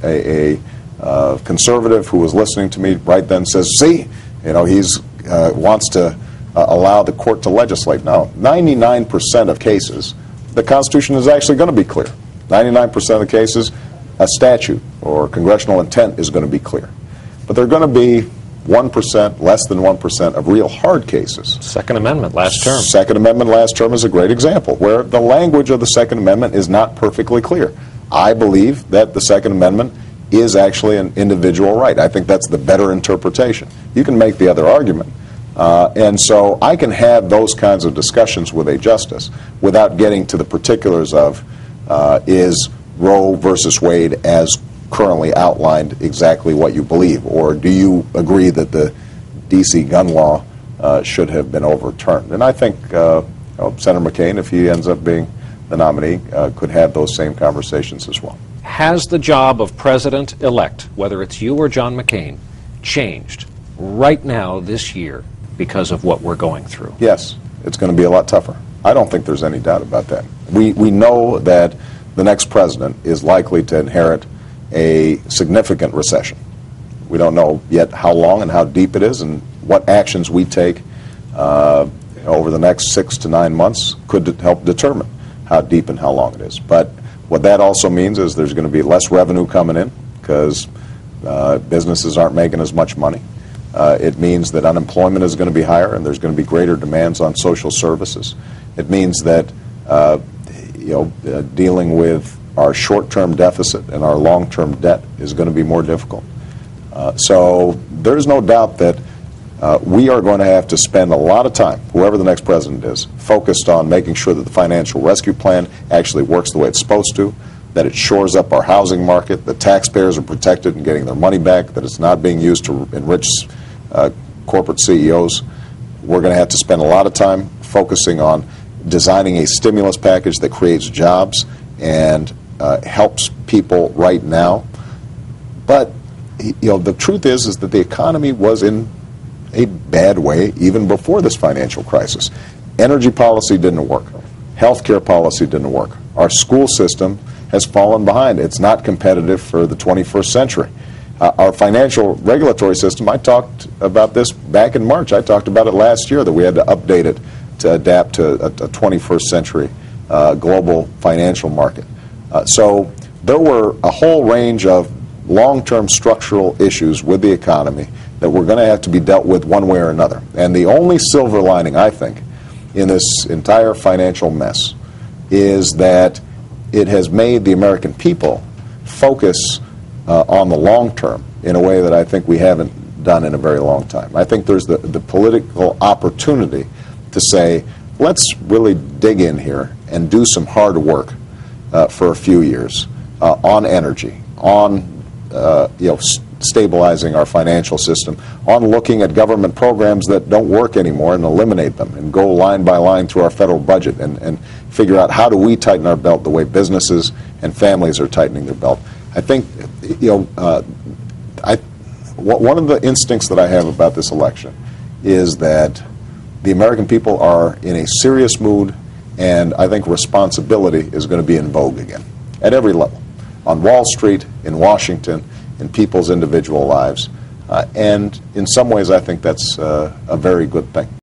a conservative who was listening to me right then says, see, he's wants to allow the court to legislate. Now, 99% of cases, the Constitution is actually going to be clear. 99% of the cases, a statute or congressional intent is going to be clear. But there are going to be 1%, less than 1% of real hard cases. Second Amendment last term. Second Amendment last term is a great example, where the language of the Second Amendment is not perfectly clear. I believe that the Second Amendment is actually an individual right. I think that's the better interpretation. You can make the other argument. And so I can have those kinds of discussions with a justice without getting to the particulars of is Roe versus Wade as currently outlined exactly what you believe, or do you agree that the D.C. gun law should have been overturned? And I think Senator McCain, if he ends up being the nominee, could have those same conversations as well. Has the job of president-elect, whether it's you or John McCain, changed right now this year because of what we're going through? Yes, it's going to be a lot tougher. I don't think there's any doubt about that. We know that the next president is likely to inherit a significant recession. We don't know yet how long and how deep it is, and what actions we take over the next 6 to 9 months could help determine how deep and how long it is. But what that also means is there's going to be less revenue coming in because businesses aren't making as much money. It means that unemployment is going to be higher, and there's going to be greater demands on social services. It means that dealing with our short-term deficit and our long-term debt is going to be more difficult. So there's no doubt that we are going to have to spend a lot of time, whoever the next president is, focused on making sure that the financial rescue plan actually works the way it's supposed to, that it shores up our housing market, that taxpayers are protected in getting their money back, that it's not being used to enrich corporate CEOs. We're going to have to spend a lot of time focusing on designing a stimulus package that creates jobs and helps people right now. But the truth is that the economy was in a bad way even before this financial crisis. Energy policy didn't work. Healthcare policy didn't work. Our school system has fallen behind. It's not competitive for the 21st century. Our financial regulatory system, I talked about this back in March. I talked about it last year, that we had to update it to adapt to a 21st century global financial market. So there were a whole range of long-term structural issues with the economy that were going to have to be dealt with one way or another. And the only silver lining, I think, in this entire financial mess is that it has made the American people focus on the long term in a way that I think we haven't done in a very long time. I think there's the political opportunity to say, let's really dig in here and do some hard work for a few years on energy, on stabilizing our financial system, on looking at government programs that don't work anymore and eliminate them, and go line by line through our federal budget and figure out how do we tighten our belt the way businesses and families are tightening their belt. I think one of the instincts that I have about this election is that the American people are in a serious mood, and I think responsibility is going to be in vogue again at every level, on Wall Street, in Washington, in people's individual lives. And in some ways, I think that's a very good thing.